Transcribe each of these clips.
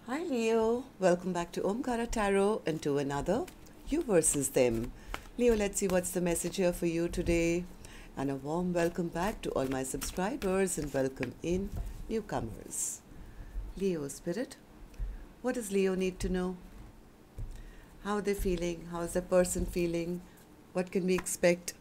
Hi Leo, welcome back to Omkaratarot and to another You versus Them. Leo, let's see what's the message here for you today. And a warm welcome back to all my subscribers and welcome in newcomers. Leo Spirit, what does Leo need to know? How are they feeling? How is the person feeling? What can we expect?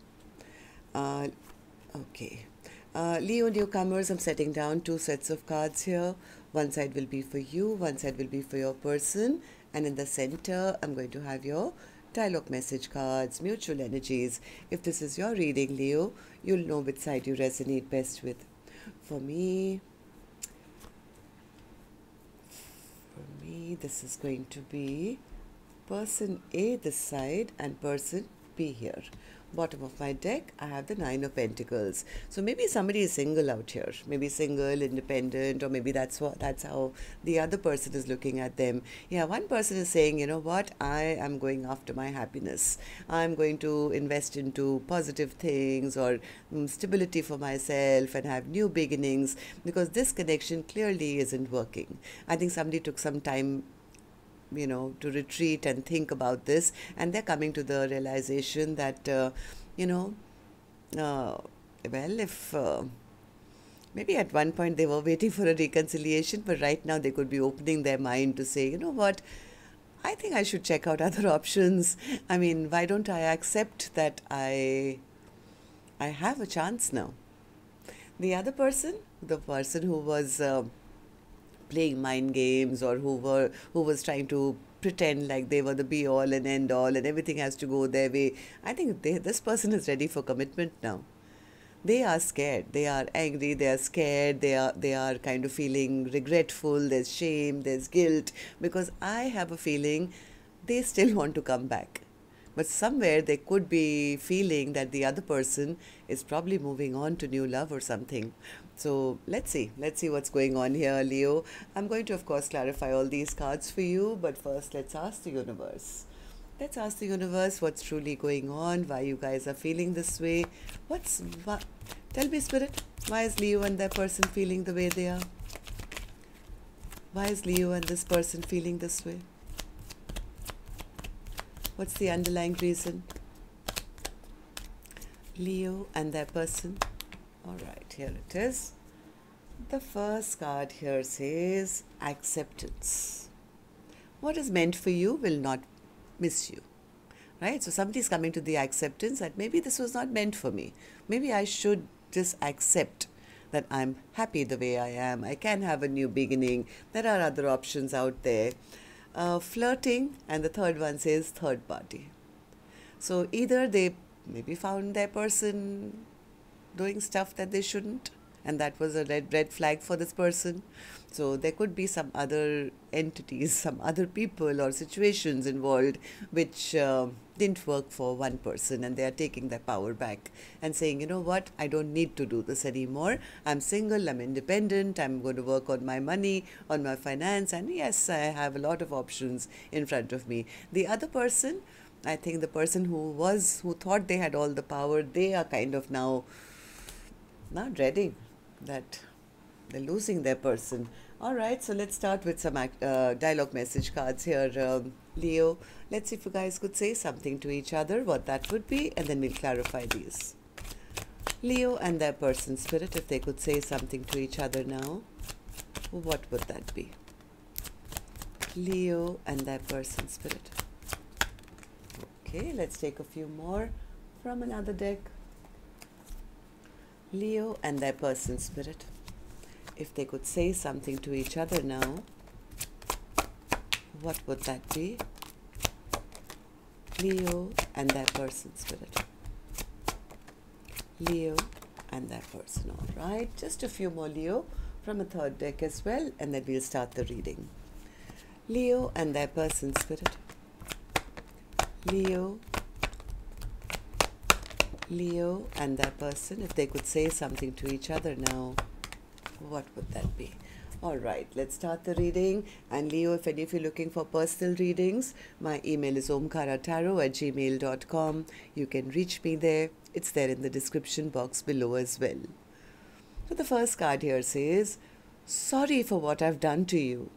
Okay. Leo newcomers, I'm setting down two sets of cards here. One side will be for you, one side will be for your person. And in the center, I'm going to have your dialogue message cards, mutual energies. If this is your reading, Leo, you'll know which side you resonate best with. For me, this is going to be person A this side and person B here. Bottom of my deck, I have the Nine of Pentacles. So maybe somebody is single out here, maybe single, independent, or maybe that's how the other person is looking at them. Yeah, one person is saying, you know what, I am going after my happiness. I'm going to invest into positive things or stability for myself and have new beginnings, because this connection clearly isn't working. I think somebody took some time to retreat and think about this, and they're coming to the realization that if maybe at one point they were waiting for a reconciliation, but right now they could be opening their mind to say, you know what, I think I should check out other options. I mean, why don't I accept that I have a chance now? The other person, the person who was playing mind games, or who was trying to pretend like they were the be all and end all and everything has to go their way, I think this person is ready for commitment now. They are scared, they are angry, they are scared, they are kind of feeling regretful, there's shame, there's guilt, because I have a feeling they still want to come back. But somewhere they could be feeling that the other person is probably moving on to new love or something. So let's see what's going on here, Leo. I'm going to, of course, clarify all these cards for you, but first let's ask the universe. Let's ask the universe what's truly going on, why you guys are feeling this way. Tell me, Spirit, why is Leo and that person feeling the way they are? Why is Leo and this person feeling this way? What's the underlying reason? Leo and that person. All right, here it is. The first card here says acceptance. What is meant for you will not miss you, right? So somebody's coming to the acceptance that maybe this was not meant for me. Maybe I should just accept that I'm happy the way I am. I can have a new beginning. There are other options out there. Flirting, and the third one says third party. So either they maybe found their person doing stuff that they shouldn't, and that was a red flag for this person. So there could be some other entities, some other people or situations involved which didn't work for one person, and they are taking their power back and saying, you know what, I don't need to do this anymore. I'm single, I'm independent, I'm going to work on my money, on my finance, and yes, I have a lot of options in front of me. The other person, I think the person who thought they had all the power, they are kind of now dreading that they're losing their person. All right, so let's start with some dialogue message cards here, Leo. Let's see if you guys could say something to each other, what that would be, and then we'll clarify these. Leo and their person, Spirit, if they could say something to each other now, what would that be? Leo and their person, Spirit. Okay, let's take a few more from another deck. Leo and their person, Spirit. If they could say something to each other now, what would that be? Leo and their person, Spirit. Leo and their person. All right, just a few more, Leo, from a third deck as well, and then we'll start the reading. Leo and their person, Spirit. Leo and their person, if they could say something to each other now, what would that be? All right, let's start the reading. And Leo, if any of you are looking for personal readings, my email is omkaratarot@gmail.com. You can reach me there. It's there in the description box below as well. So the first card here says, sorry for what I've done to you.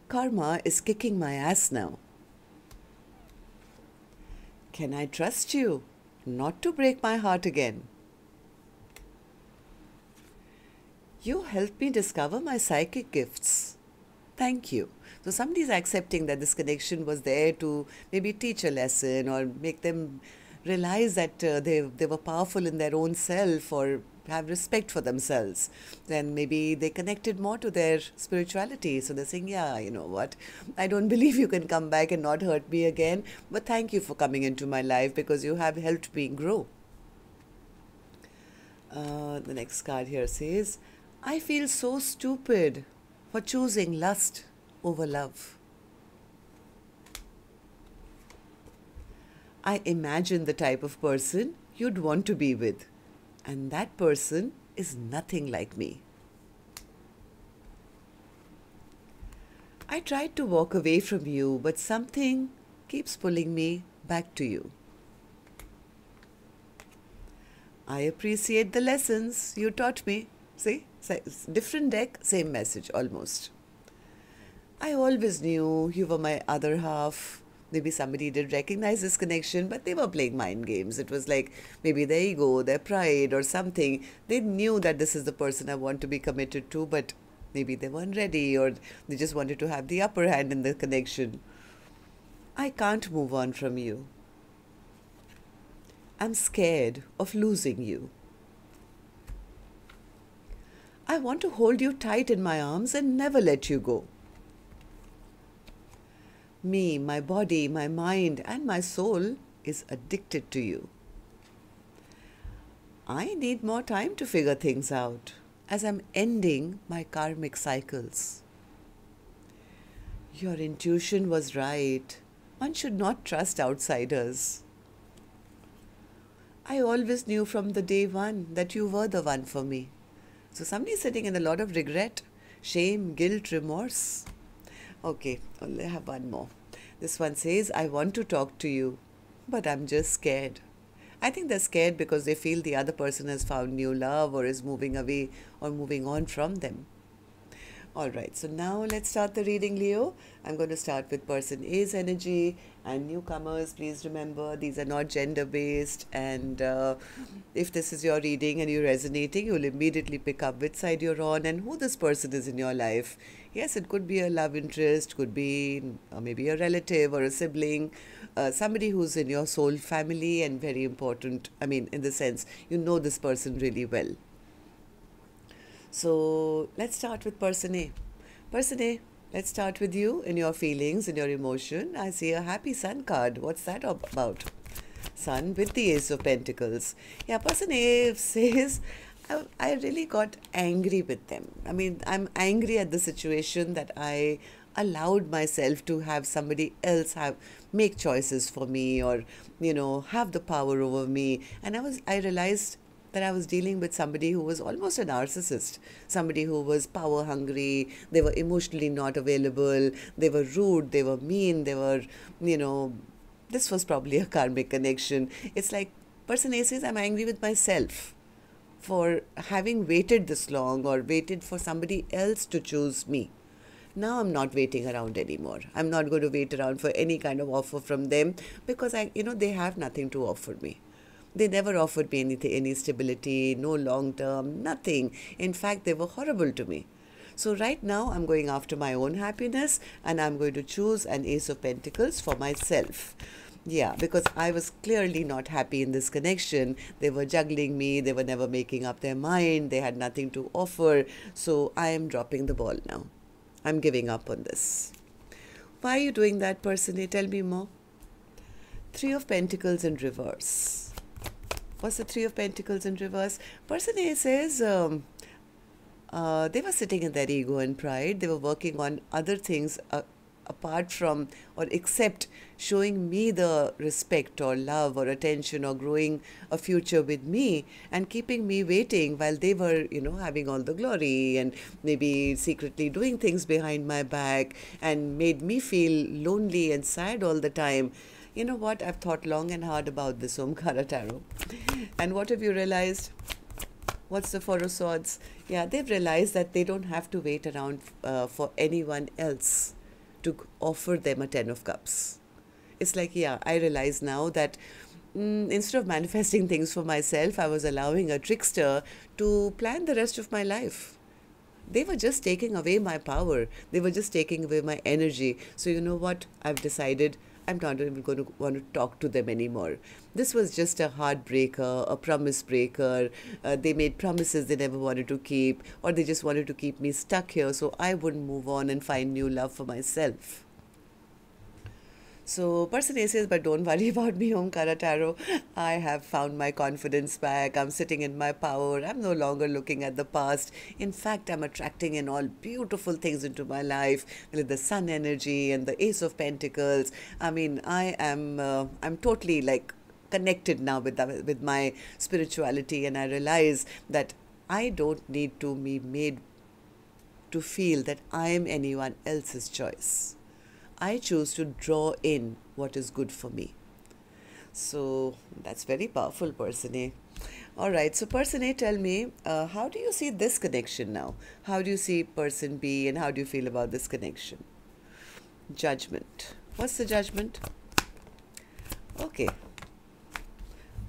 Karma is kicking my ass now. Can I trust you not to break my heart again? You helped me discover my psychic gifts. Thank you. So somebody is accepting that this connection was there to maybe teach a lesson or make them realize that they were powerful in their own self or have respect for themselves. Then maybe they connected more to their spirituality. So they're saying, yeah, you know what, I don't believe you can come back and not hurt me again, but thank you for coming into my life because you have helped me grow. The next card here says, I feel so stupid for choosing lust over love. I imagine the type of person you'd want to be with, and that person is nothing like me. I tried to walk away from you, but something keeps pulling me back to you. I appreciate the lessons you taught me. See, different deck, same message almost. I always knew you were my other half. Maybe somebody did recognize this connection, but they were playing mind games. It was like maybe their ego, their pride or something. They knew that this is the person I want to be committed to, but maybe they weren't ready or they just wanted to have the upper hand in the connection. I can't move on from you. I'm scared of losing you. I want to hold you tight in my arms and never let you go. Me, my body, my mind, and my soul is addicted to you. I need more time to figure things out as I'm ending my karmic cycles. Your intuition was right. One should not trust outsiders. I always knew from the day one that you were the one for me. So somebody is sitting in a lot of regret, shame, guilt, remorse. Okay, I'll have one more. This one says, I want to talk to you, but I'm just scared. I think they're scared because they feel the other person has found new love or is moving away or moving on from them. All right, so now let's start the reading, Leo. I'm going to start with person A's energy and newcomers. Please remember, these are not gender-based. And if this is your reading and you're resonating, you'll immediately pick up which side you're on and who this person is in your life. Yes, it could be a love interest, could be maybe a relative or a sibling, somebody who's in your soul family and very important. I mean, in the sense, you know this person really well. So let's start with person A. Person A, let's start with you in your feelings, in your emotion. I see a happy sun card. What's that about? Sun with the Ace of Pentacles. Yeah, person A says, I really got angry with them. I mean, I'm angry at the situation that I allowed myself to have somebody else make choices for me or, you know, have the power over me. And I realized that I was dealing with somebody who was almost a narcissist, somebody who was power hungry, they were emotionally not available, they were rude, they were mean, they were, you know, this was probably a karmic connection. It's like person A says, I'm angry with myself for having waited this long or waited for somebody else to choose me. Now I'm not waiting around anymore. I'm not going to wait around for any kind of offer from them because they have nothing to offer me. They never offered me anything, any stability, no long term, nothing. In fact, they were horrible to me. So right now, I'm going after my own happiness and I'm going to choose an Ace of Pentacles for myself. Yeah, because I was clearly not happy in this connection. They were juggling me. They were never making up their mind. They had nothing to offer. So I am dropping the ball now. I'm giving up on this. Why are you doing that, person A? Tell me more. Three of Pentacles in reverse. What's the Three of Pentacles in reverse? Person A says they were sitting in their ego and pride. They were working on other things apart from or except showing me the respect or love or attention or growing a future with me and keeping me waiting while they were, you know, having all the glory and maybe secretly doing things behind my back and made me feel lonely and sad all the time. You know what? I've thought long and hard about this Omkaratarot. And what have you realized? What's the Four of Swords? Yeah, they've realized that they don't have to wait around for anyone else to offer them a 10 of cups. It's like, yeah, I realize now that instead of manifesting things for myself, I was allowing a trickster to plan the rest of my life. They were just taking away my power. They were just taking away my energy. So you know what? I've decided I'm not even going to want to talk to them anymore. This was just a heartbreaker, a promise breaker. They made promises they never wanted to keep, or they just wanted to keep me stuck here so I wouldn't move on and find new love for myself. So person A says, but don't worry about me, Omkaratarot. I have found my confidence back. I'm sitting in my power. I'm no longer looking at the past. In fact, I'm attracting in all beautiful things into my life, with the sun energy and the Ace of Pentacles. I mean, I'm totally like connected now with my spirituality, and I realize that I don't need to be made to feel that I am anyone else's choice. I choose to draw in what is good for me. So that's very powerful, person A. All right, so person A, tell me, how do you see this connection now? How do you see person B, and how do you feel about this connection? Judgment. What's the judgment? Okay.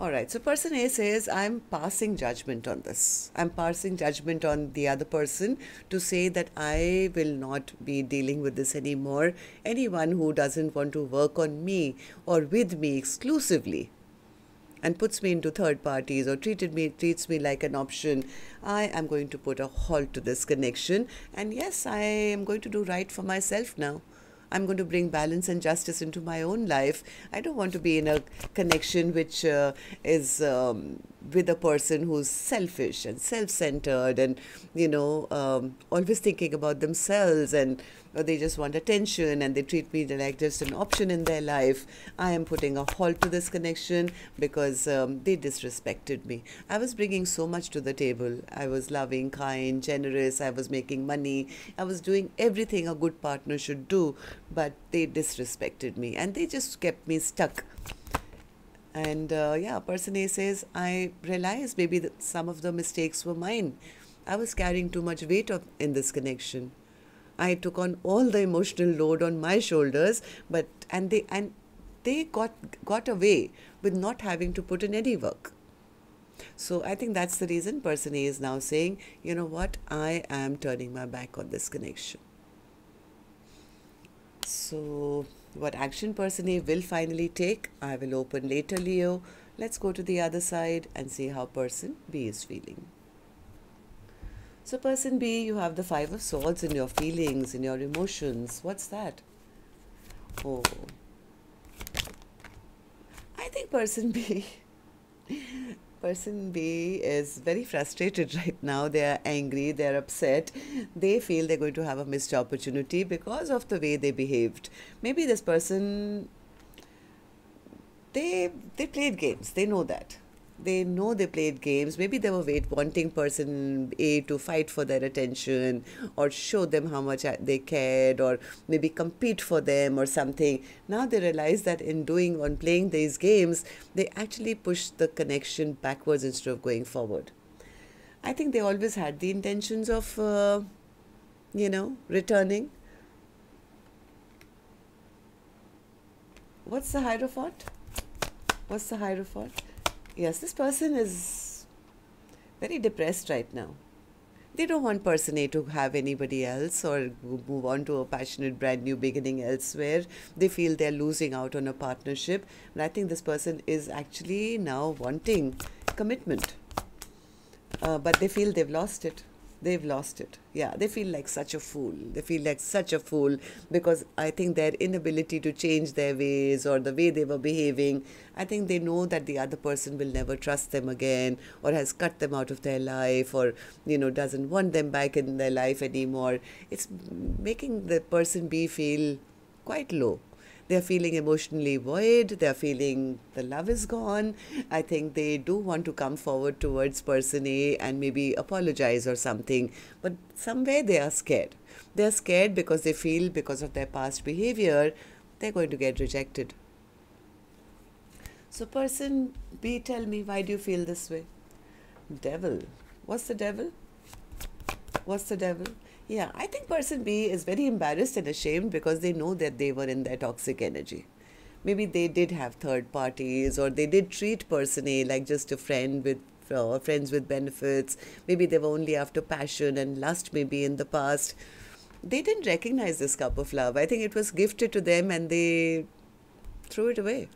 All right, so person A says, I'm passing judgment on this. I'm passing judgment on the other person to say that I will not be dealing with this anymore. Anyone who doesn't want to work on me or with me exclusively and puts me into third parties or treats me like an option, I am going to put a halt to this connection. And yes, I am going to do right for myself now. I'm going to bring balance and justice into my own life. I don't want to be in a connection which is with a person who's selfish and self-centered and, always thinking about themselves, and they just want attention and they treat me like just an option in their life. I am putting a halt to this connection because they disrespected me. I was bringing so much to the table. I was loving, kind, generous. I was making money. I was doing everything a good partner should do, but they disrespected me and they just kept me stuck. And person A says, I realized maybe that some of the mistakes were mine. I was carrying too much weight in this connection. I took on all the emotional load on my shoulders, and they got away with not having to put in any work. So I think that's the reason person A is now saying, you know what, I am turning my back on this connection. So what action person A will finally take, I will open later, Leo. Let's go to the other side and see how person B is feeling. So person B, you have the 5 of Swords in your feelings, in your emotions. What's that? Oh, I think person B is very frustrated right now. They are angry, they are upset. They feel they're going to have a missed opportunity because of the way they behaved. Maybe this person, they played games. They know that. They know they played games. Maybe they were wanting person A to fight for their attention or show them how much they cared, or maybe compete for them or something. Now they realize that in playing these games, they actually push the connection backwards instead of going forward. I think they always had the intentions of, returning. What's the Hierophant? What's the Hierophant? Yes, this person is very depressed right now. They don't want person A to have anybody else or move on to a passionate brand new beginning elsewhere. They feel they're losing out on a partnership. And I think this person is actually now wanting commitment. But they feel they've lost it. They've lost it. Yeah, they feel like such a fool. They feel like such a fool because I think their inability to change their ways or the way they were behaving, I think they know that the other person will never trust them again or has cut them out of their life or, doesn't want them back in their life anymore. It's making the person B feel quite low. They're feeling emotionally void. They're feeling the love is gone. I think they do want to come forward towards person A and maybe apologize or something. But somewhere they are scared. They're scared because they feel because of their past behavior, they're going to get rejected. So person B, tell me, why do you feel this way? Devil. What's the devil? What's the devil? Yeah, I think person B is very embarrassed and ashamed because they know that they were in their toxic energy. Maybe they did have third parties, or they did treat person A like just a friend with friends with benefits. Maybe they were only after passion and lust maybe in the past. They didn't recognize this cup of love. I think it was gifted to them and they threw it away.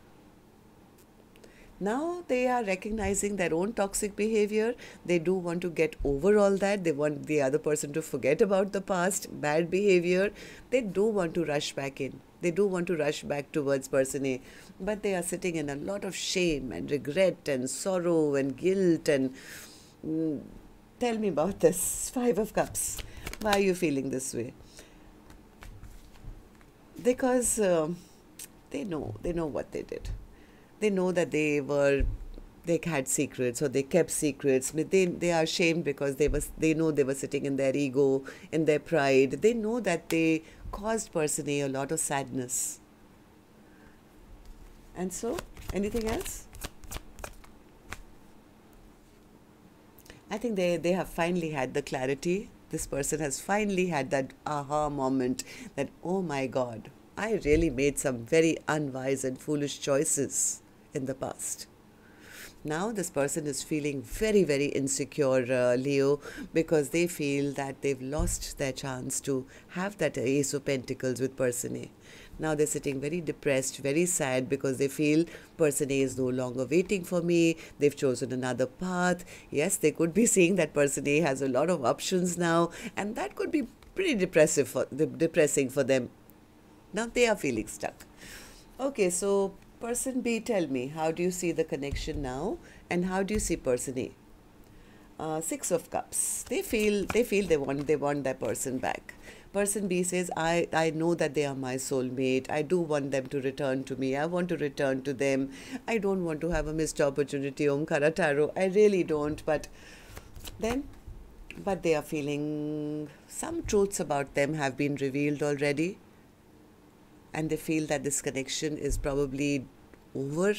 Now they are recognizing their own toxic behavior. They do want to get over all that. They want the other person to forget about the past bad behavior. They do want to rush back in. They do want to rush back towards person A. But they are sitting in a lot of shame and regret and sorrow and guilt. And tell me about this. Five of Cups. Why are you feeling this way? Because they know what they did. They know that they had secrets, or they kept secrets. They are ashamed because they know they were sitting in their ego, in their pride. They know that they caused person A a lot of sadness. And so, anything else? I think they have finally had the clarity. This person has finally had that aha moment that, oh my God, I really made some very unwise and foolish choices in the past. Now this person is feeling very, very insecure, Leo, because they feel that they've lost their chance to have that Ace of Pentacles with person A. Now they're sitting very depressed, very sad, because they feel person A is no longer waiting for me. They've chosen another path. Yes, they could be seeing that person A has a lot of options now, and that could be pretty depressing for them. Now they are feeling stuck. Okay, so person B, tell me, how do you see the connection now, and how do you see person A? Six of Cups. They feel they want their person back. Person B says, I know that they are my soulmate. I do want them to return to me. I want to return to them. I don't want to have a missed opportunity, Omkaratarot. I really don't. But they are feeling some truths about them have been revealed already. And they feel that this connection is probably over,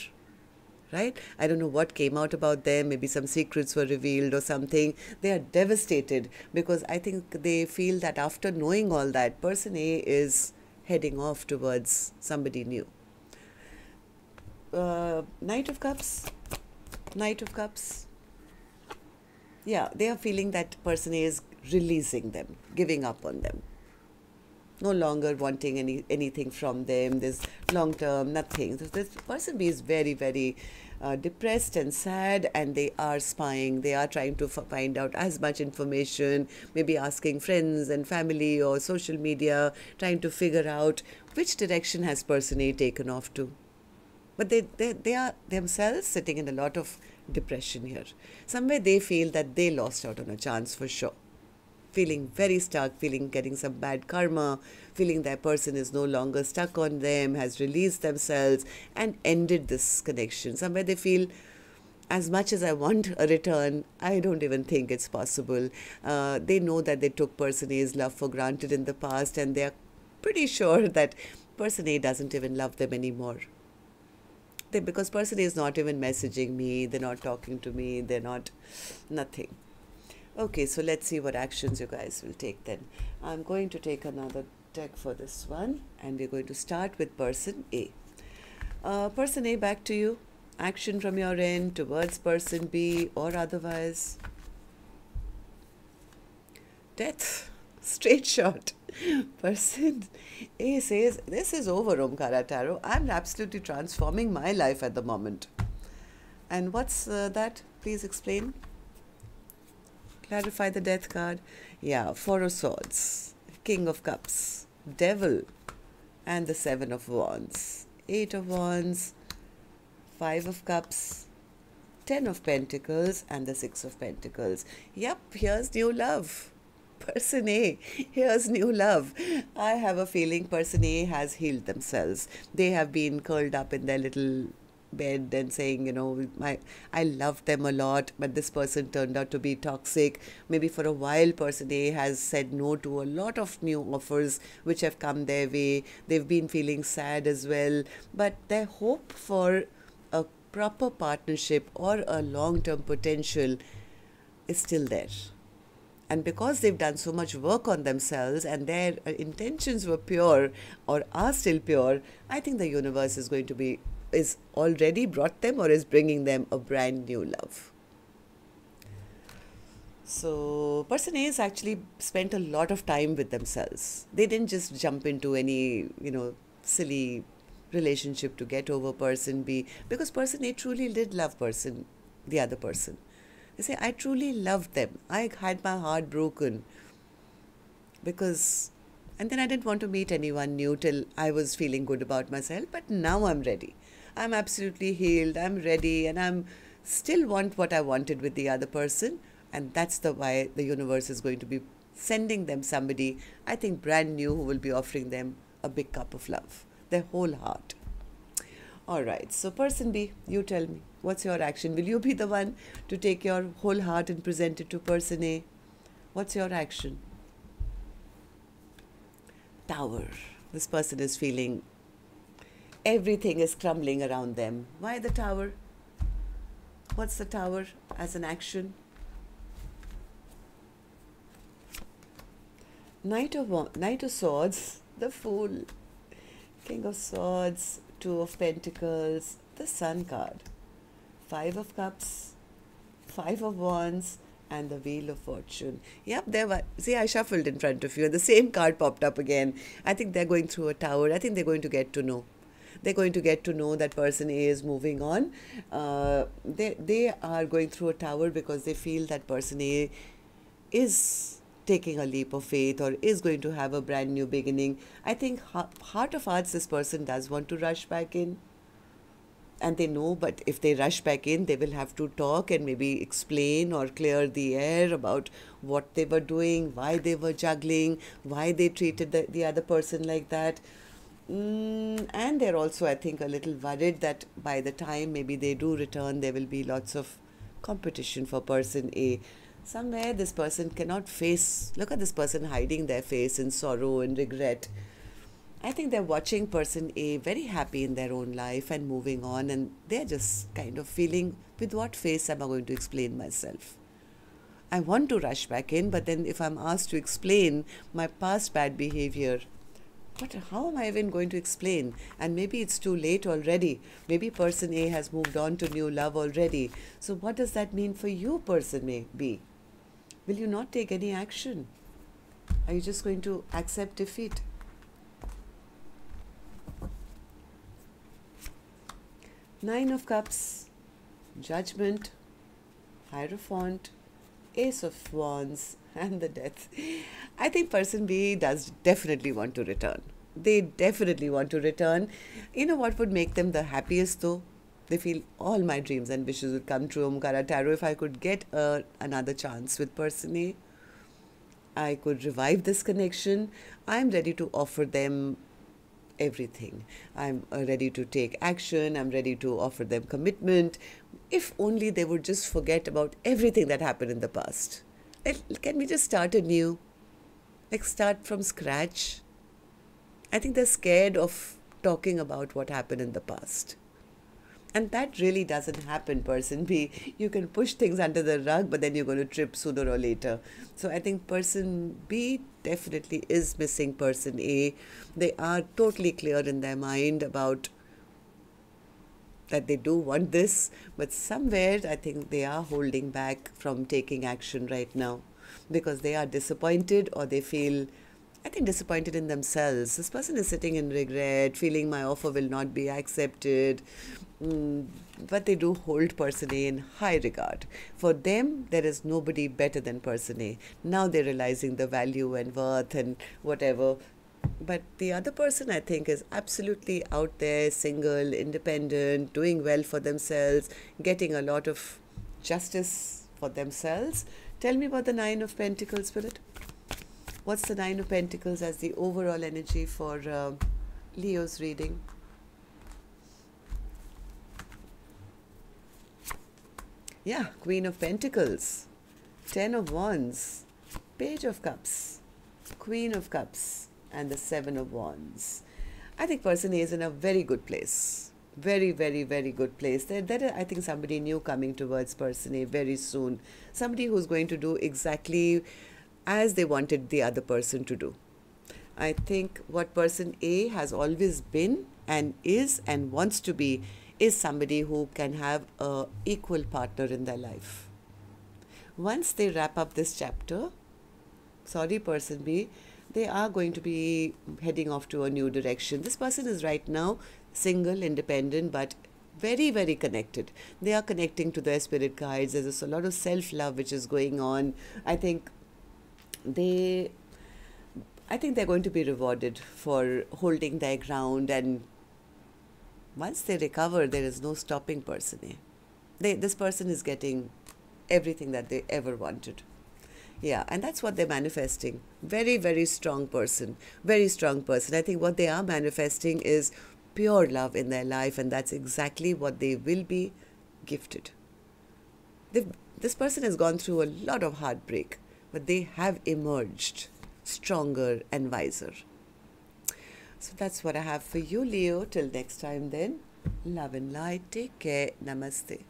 right? I don't know what came out about them. Maybe some secrets were revealed or something. They are devastated because I think they feel that after knowing all that, person A is heading off towards somebody new. Knight of Cups. Knight of Cups. Yeah, they are feeling that person A is releasing them, giving up on them. No longer wanting anything from them. There's long term, nothing. So this person B is very, very depressed and sad, and they are spying. They are trying to find out as much information, maybe asking friends and family or social media, trying to figure out which direction has person A taken off to. But they are themselves sitting in a lot of depression here. Somewhere they feel that they lost out on a chance for sure. Feeling very stuck, getting some bad karma, feeling that person is no longer stuck on them, has released themselves and ended this connection. Somewhere they feel, as much as I want a return, I don't even think it's possible. They know that they took person A's love for granted in the past, and they're pretty sure that person A doesn't even love them anymore. Because person A is not even messaging me, they're not talking to me, they're not, nothing. Okay, so let's see what actions you guys will take then. I'm going to take another deck for this one, and we're going to start with person A. Person A, back to you. Action from your end towards person B or otherwise. Death. Straight shot. Person A says, this is over, Omkaratarot. I'm absolutely transforming my life at the moment. And what's that? Please explain. Clarify the death card. Yeah, Four of Swords, King of Cups, Devil, and the Seven of Wands. Eight of Wands, Five of Cups, Ten of Pentacles, and the Six of Pentacles. Yep, here's new love. Person A, here's new love. I have a feeling person A has healed themselves. They have been curled up in their little bed and saying, you know, I loved them a lot, but this person turned out to be toxic. Maybe for a while person A has said no to a lot of new offers which have come their way. They've been feeling sad as well, but their hope for a proper partnership or a long-term potential is still there. And because they've done so much work on themselves and their intentions were pure or are still pure, I think the universe is already brought them or is bringing them a brand new love. So person A has actually spent a lot of time with themselves. They didn't just jump into any, silly relationship to get over person B, because person A truly did love the other person. They say, I truly loved them. I had my heart broken and then I didn't want to meet anyone new till I was feeling good about myself. But now I'm ready. I'm absolutely healed. I'm ready, and I'm still want what I wanted with the other person. And that's why the universe is going to be sending them somebody, I think, brand new, who will be offering them a big cup of love, their whole heart. All right, so person B, you tell me, what's your action? Will you be the one to take your whole heart and present it to person A? What's your action? Tower. This person is feeling everything is crumbling around them. Why the Tower? What's the Tower as an action? Knight of Swords, the Fool, King of Swords, Two of Pentacles, the Sun card, Five of Cups, Five of Wands, and the Wheel of Fortune. Yep, see, I shuffled in front of you, and the same card popped up again. I think they're going through a tower. I think they're going to get to know. They're going to get to know that person A is moving on. They are going through a tower because they feel that person A is taking a leap of faith or is going to have a brand new beginning. I think heart of hearts, this person does want to rush back in. And they know, but if they rush back in, they will have to talk and maybe explain or clear the air about what they were doing, why they were juggling, why they treated the other person like that. And they're also, I think, a little worried that by the time maybe they do return, there will be lots of competition for person A. Somewhere this person cannot face, look at this person hiding their face in sorrow and regret. I think they're watching person A very happy in their own life and moving on, and they're just kind of feeling, with what face am I going to explain myself? I want to rush back in, but then if I'm asked to explain my past bad behavior, how am I even going to explain? And maybe it's too late already. Maybe person A has moved on to new love already. So what does that mean for you, person A, B? Will you not take any action? Are you just going to accept defeat? Nine of Cups, Judgment, Hierophant, Ace of Wands, and the Death. I think person B does definitely want to return. They definitely want to return. You know what would make them the happiest though? They feel all my dreams and wishes would come true, Omkaratarot, if I could get another chance with person A. I could revive this connection. I'm ready to offer them everything. I'm ready to take action. I'm ready to offer them commitment. If only they would just forget about everything that happened in the past. Can we just start anew? Like start from scratch? I think they're scared of talking about what happened in the past. And that really doesn't happen, person B. You can push things under the rug, but then you're going to trip sooner or later. So I think person B definitely is missing person A. They are totally clear in their mind about that they do want this, but somewhere I think they are holding back from taking action right now because they are disappointed, or they feel, I think, disappointed in themselves. This person is sitting in regret, feeling my offer will not be accepted. But they do hold person A in high regard. For them, there is nobody better than person A. Now they're realizing the value and worth and whatever. But the other person, I think, is absolutely out there, single, independent, doing well for themselves, getting a lot of justice for themselves. Tell me about the Nine of Pentacles, Spirit. What's the Nine of Pentacles as the overall energy for Leo's reading? Yeah, Queen of Pentacles, Ten of Wands, Page of Cups, Queen of Cups, and the Seven of Wands. I think person A is in a very good place. Very, very, very good place. There is, I think, somebody new coming towards person A very soon. Somebody who's going to do exactly as they wanted the other person to do. I think what person A has always been and is and wants to be is somebody who can have a equal partner in their life. Once they wrap up this chapter, sorry person B, they are going to be heading off to a new direction. This person is right now single, independent, but very, very connected. They are connecting to their spirit guides. There's a lot of self-love which is going on. I think they're going to be rewarded for holding their ground, and once they recover, there is no stopping person. This person is getting everything that they ever wanted. Yeah, and that's what they're manifesting. Very, very strong person. Very strong person. I think what they are manifesting is pure love in their life, and that's exactly what they will be gifted. This person has gone through a lot of heartbreak, but they have emerged stronger and wiser. So that's what I have for you, Leo. Till next time then, love and light. Take care. Namaste.